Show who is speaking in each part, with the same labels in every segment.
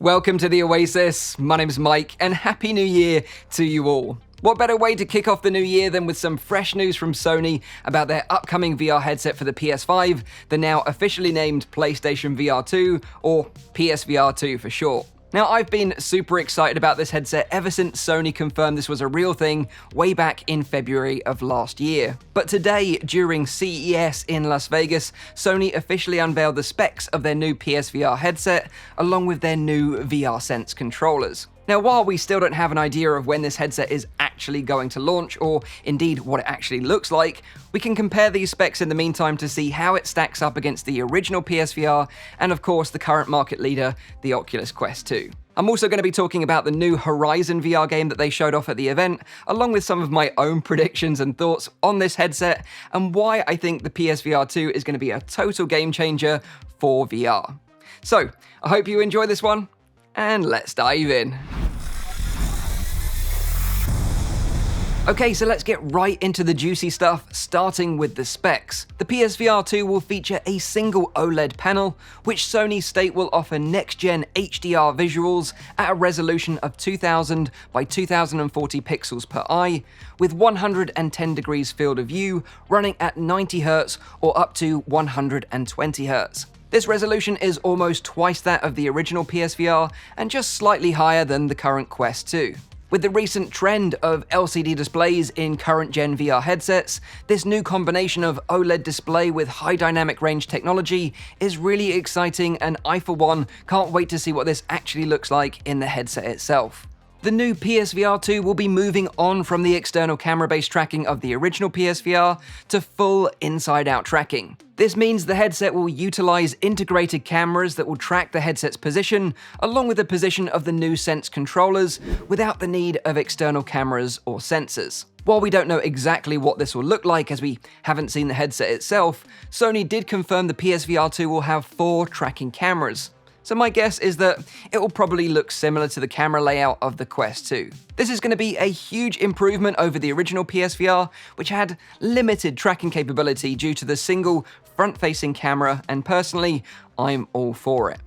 Speaker 1: Welcome to the Oasis. My name's Mike, and Happy New Year to you all. What better way to kick off the new year than with some fresh news from Sony about their upcoming VR headset for the PS5, the now officially named PlayStation VR2, or PSVR2 for short. Now, I've been super excited about this headset ever since Sony confirmed this was a real thing way back in February of last year. But today, during CES in Las Vegas, Sony officially unveiled the specs of their new PSVR headset, along with their new VR Sense controllers. Now, while we still don't have an idea of when this headset is actually going to launch, or indeed what it actually looks like, we can compare these specs in the meantime to see how it stacks up against the original PSVR and, of course, the current market leader, the Oculus Quest 2. I'm also going to be talking about the new Horizon VR game that they showed off at the event, along with some of my own predictions and thoughts on this headset, and why I think the PSVR2 is going to be a total game changer for VR. So, I hope you enjoy this one, and let's dive in. Okay, so let's get right into the juicy stuff, starting with the specs. The PSVR2 will feature a single OLED panel, which Sony state will offer next-gen HDR visuals at a resolution of 2000 by 2040 pixels per eye, with 110 degrees field of view, running at 90 Hz or up to 120 Hz. This resolution is almost twice that of the original PSVR and just slightly higher than the current Quest 2. With the recent trend of LCD displays in current-gen VR headsets, this new combination of OLED display with high dynamic range technology is really exciting, and I, for one, can't wait to see what this actually looks like in the headset itself. The new PSVR2 will be moving on from the external camera-based tracking of the original PSVR to full inside-out tracking. This means the headset will utilize integrated cameras that will track the headset's position, along with the position of the new Sense controllers, without the need of external cameras or sensors. While we don't know exactly what this will look like, as we haven't seen the headset itself, Sony did confirm the PSVR2 will have 4 tracking cameras. So my guess is that it will probably look similar to the camera layout of the Quest 2. This is going to be a huge improvement over the original PSVR, which had limited tracking capability due to the single front-facing camera, and personally, I'm all for it.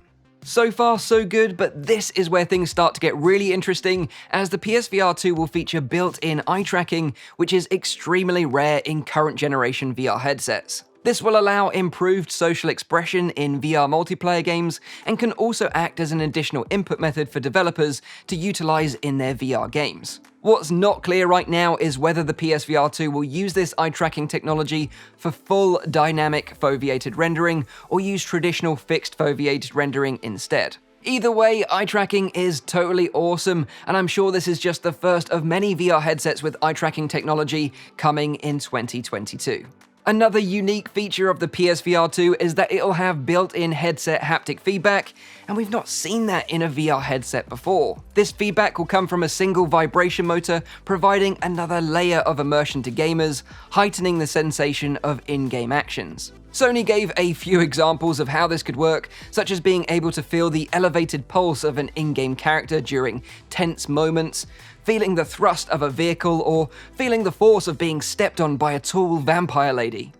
Speaker 1: So far, so good, but this is where things start to get really interesting, as the PSVR2 will feature built-in eye tracking, which is extremely rare in current generation VR headsets. This will allow improved social expression in VR multiplayer games and can also act as an additional input method for developers to utilize in their VR games. What's not clear right now is whether the PSVR2 will use this eye tracking technology for full dynamic foveated rendering or use traditional fixed foveated rendering instead. Either way, eye tracking is totally awesome, and I'm sure this is just the first of many VR headsets with eye tracking technology coming in 2022. Another unique feature of the PSVR2 is that it'll have built-in headset haptic feedback, and we've not seen that in a VR headset before. This feedback will come from a single vibration motor, providing another layer of immersion to gamers, heightening the sensation of in-game actions. Sony gave a few examples of how this could work, such as being able to feel the elevated pulse of an in-game character during tense moments, feeling the thrust of a vehicle, or feeling the force of being stepped on by a tall vampire lady.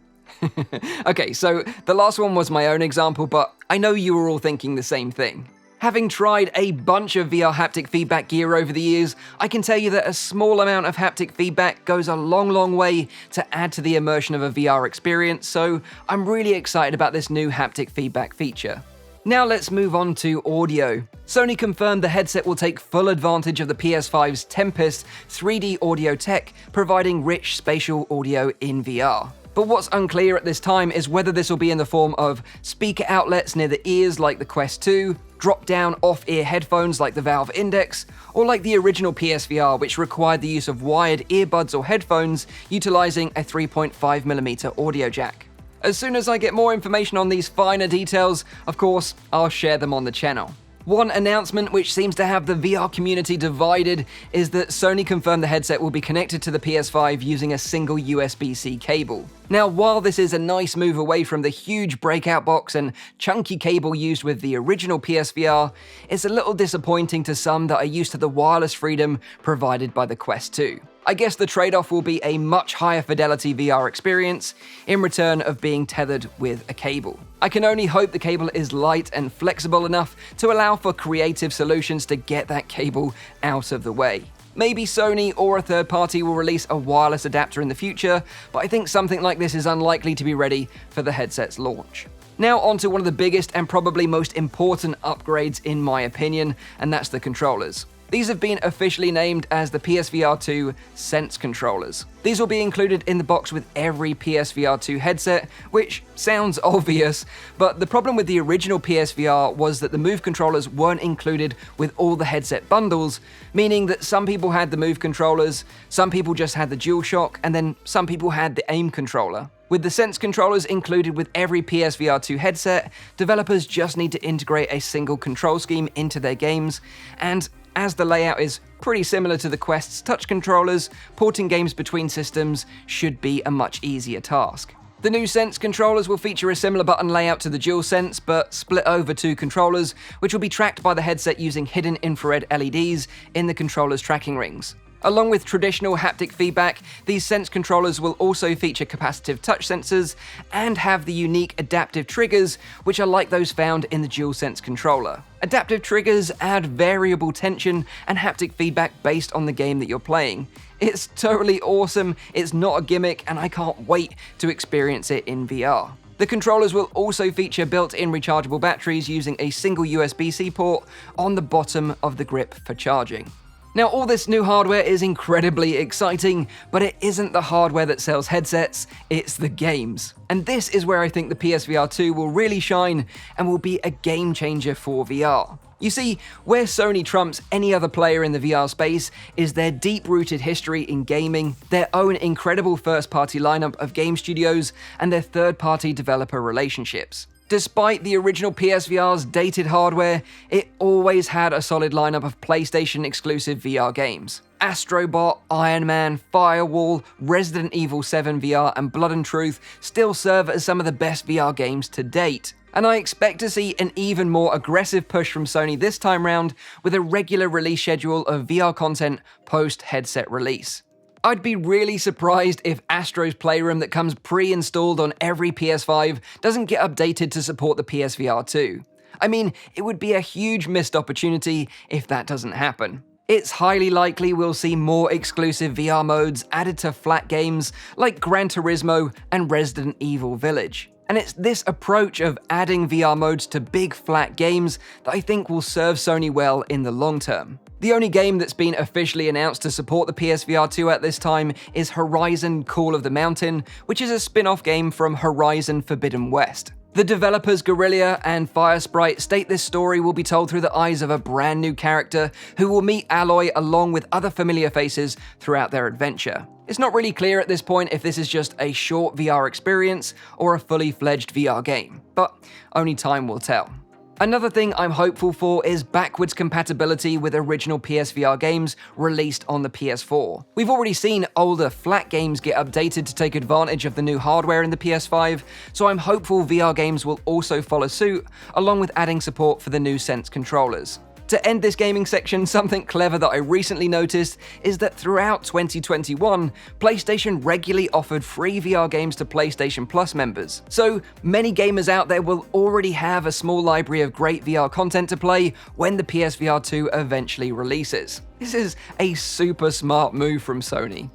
Speaker 1: Okay, so the last one was my own example, but I know you were all thinking the same thing. Having tried a bunch of VR haptic feedback gear over the years, I can tell you that a small amount of haptic feedback goes a long way to add to the immersion of a VR experience, so I'm really excited about this new haptic feedback feature. Now let's move on to audio. Sony confirmed the headset will take full advantage of the PS5's Tempest 3D audio tech, providing rich spatial audio in VR. But what's unclear at this time is whether this will be in the form of speaker outlets near the ears like the Quest 2, drop-down off-ear headphones like the Valve Index, or like the original PSVR, which required the use of wired earbuds or headphones utilizing a 3.5mm audio jack. As soon as I get more information on these finer details, of course, I'll share them on the channel. One announcement which seems to have the VR community divided is that Sony confirmed the headset will be connected to the PS5 using a single USB-C cable. Now, while this is a nice move away from the huge breakout box and chunky cable used with the original PSVR, it's a little disappointing to some that are used to the wireless freedom provided by the Quest 2. I guess the trade-off will be a much higher fidelity VR experience in return of being tethered with a cable. I can only hope the cable is light and flexible enough to allow for creative solutions to get that cable out of the way. Maybe Sony or a third party will release a wireless adapter in the future, but I think something like this is unlikely to be ready for the headset's launch. Now onto one of the biggest and probably most important upgrades in my opinion, and that's the controllers. These have been officially named as the PSVR2 Sense controllers. These will be included in the box with every PSVR2 headset, which sounds obvious, but the problem with the original PSVR was that the Move controllers weren't included with all the headset bundles, meaning that some people had the Move controllers, some people just had the DualShock, and then some people had the Aim controller. With the Sense controllers included with every PSVR2 headset, developers just need to integrate a single control scheme into their games, and as the layout is pretty similar to the Quest's touch controllers, porting games between systems should be a much easier task. The new Sense controllers will feature a similar button layout to the DualSense, but split over two controllers, which will be tracked by the headset using hidden infrared LEDs in the controller's tracking rings. Along with traditional haptic feedback, these Sense controllers will also feature capacitive touch sensors and have the unique adaptive triggers, which are like those found in the DualSense controller. Adaptive triggers add variable tension and haptic feedback based on the game that you're playing. It's totally awesome, it's not a gimmick, and I can't wait to experience it in VR. The controllers will also feature built-in rechargeable batteries using a single USB-C port on the bottom of the grip for charging. Now, all this new hardware is incredibly exciting, but it isn't the hardware that sells headsets, it's the games. And this is where I think the PSVR2 will really shine and will be a game changer for VR. You see, where Sony trumps any other player in the VR space is their deep-rooted history in gaming, their own incredible first-party lineup of game studios, and their third-party developer relationships. Despite the original PSVR's dated hardware, it always had a solid lineup of PlayStation-exclusive VR games. Astrobot, Iron Man, Firewall, Resident Evil 7 VR, and Blood and Truth still serve as some of the best VR games to date. And I expect to see an even more aggressive push from Sony this time round with a regular release schedule of VR content post-headset release. I'd be really surprised if Astro's Playroom that comes pre-installed on every PS5 doesn't get updated to support the PSVR2. I mean, it would be a huge missed opportunity if that doesn't happen. It's highly likely we'll see more exclusive VR modes added to flat games like Gran Turismo and Resident Evil Village. And it's this approach of adding VR modes to big flat games that I think will serve Sony well in the long term. The only game that's been officially announced to support the PSVR2 at this time is Horizon Call of the Mountain, which is a spin-off game from Horizon Forbidden West. The developers Guerrilla and Firesprite state this story will be told through the eyes of a brand new character who will meet Aloy along with other familiar faces throughout their adventure. It's not really clear at this point if this is just a short VR experience or a fully fledged VR game, but only time will tell. Another thing I'm hopeful for is backwards compatibility with original PSVR games released on the PS4. We've already seen older flat games get updated to take advantage of the new hardware in the PS5, so I'm hopeful VR games will also follow suit, along with adding support for the new Sense controllers. To end this gaming section, something clever that I recently noticed is that throughout 2021, PlayStation regularly offered free VR games to PlayStation Plus members. So many gamers out there will already have a small library of great VR content to play when the PSVR 2 eventually releases. This is a super smart move from Sony.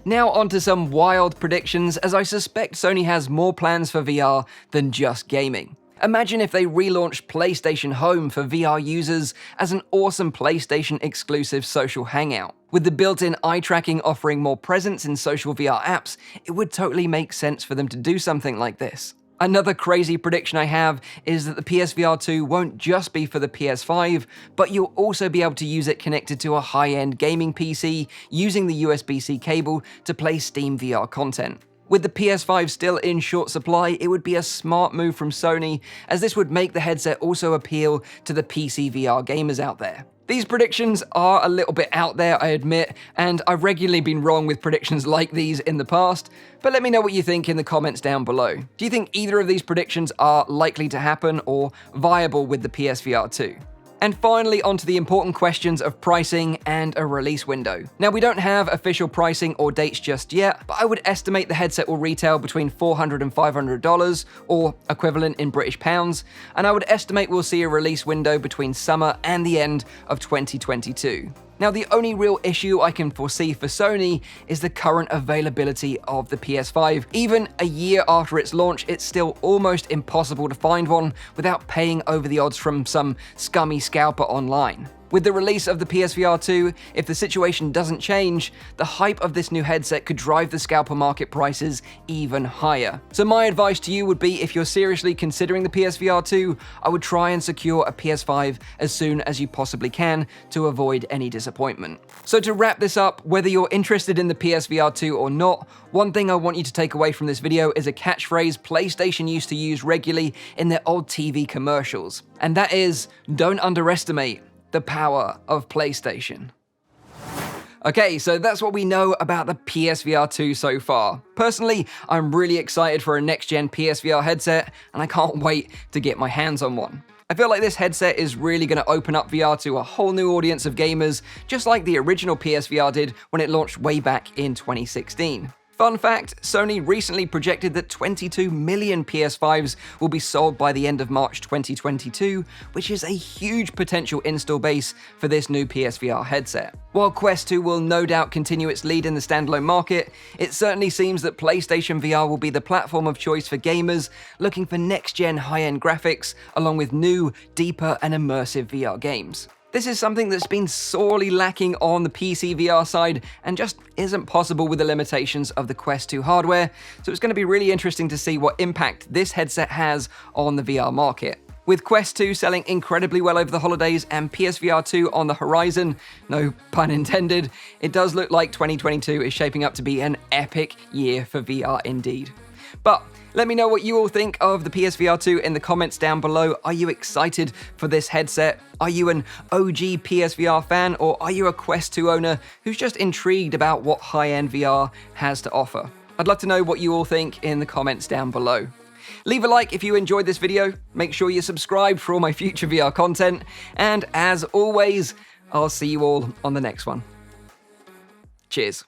Speaker 1: Now onto some wild predictions, as I suspect Sony has more plans for VR than just gaming. Imagine if they relaunched PlayStation Home for VR users as an awesome PlayStation-exclusive social hangout. With the built-in eye tracking offering more presence in social VR apps, it would totally make sense for them to do something like this. Another crazy prediction I have is that the PSVR 2 won't just be for the PS5, but you'll also be able to use it connected to a high-end gaming PC using the USB-C cable to play Steam VR content. With the PS5 still in short supply, it would be a smart move from Sony, as this would make the headset also appeal to the PC VR gamers out there. These predictions are a little bit out there, I admit, and I've regularly been wrong with predictions like these in the past, but let me know what you think in the comments down below. Do you think either of these predictions are likely to happen or viable with the PSVR 2? And finally, onto the important questions of pricing and a release window. Now, we don't have official pricing or dates just yet, but I would estimate the headset will retail between $400 and $500, or equivalent in British pounds, and I would estimate we'll see a release window between summer and the end of 2022. Now, the only real issue I can foresee for Sony is the current availability of the PS5. Even a year after its launch, it's still almost impossible to find one without paying over the odds from some scummy scalper online. With the release of the PSVR2, if the situation doesn't change, the hype of this new headset could drive the scalper market prices even higher. So my advice to you would be, if you're seriously considering the PSVR2, I would try and secure a PS5 as soon as you possibly can to avoid any disappointment. So to wrap this up, whether you're interested in the PSVR2 or not, one thing I want you to take away from this video is a catchphrase PlayStation used to use regularly in their old TV commercials, and that is, don't underestimate the power of PlayStation. Okay, so that's what we know about the PSVR2 so far. Personally, I'm really excited for a next-gen PSVR headset, and I can't wait to get my hands on one. I feel like this headset is really going to open up VR to a whole new audience of gamers, just like the original PSVR did when it launched way back in 2016. Fun fact, Sony recently projected that 22 million PS5s will be sold by the end of March 2022, which is a huge potential install base for this new PSVR headset. While Quest 2 will no doubt continue its lead in the standalone market, it certainly seems that PlayStation VR will be the platform of choice for gamers looking for next-gen high-end graphics, along with new, deeper and immersive VR games. This is something that's been sorely lacking on the PC VR side and just isn't possible with the limitations of the Quest 2 hardware, so it's going to be really interesting to see what impact this headset has on the VR market. With Quest 2 selling incredibly well over the holidays and PSVR 2 on the horizon, no pun intended, it does look like 2022 is shaping up to be an epic year for VR indeed. But let me know what you all think of the PSVR 2 in the comments down below. Are you excited for this headset? Are you an OG PSVR fan, or are you a Quest 2 owner who's just intrigued about what high-end VR has to offer? I'd love to know what you all think in the comments down below. Leave a like if you enjoyed this video, make sure you're subscribed for all my future VR content, and as always, I'll see you all on the next one. Cheers.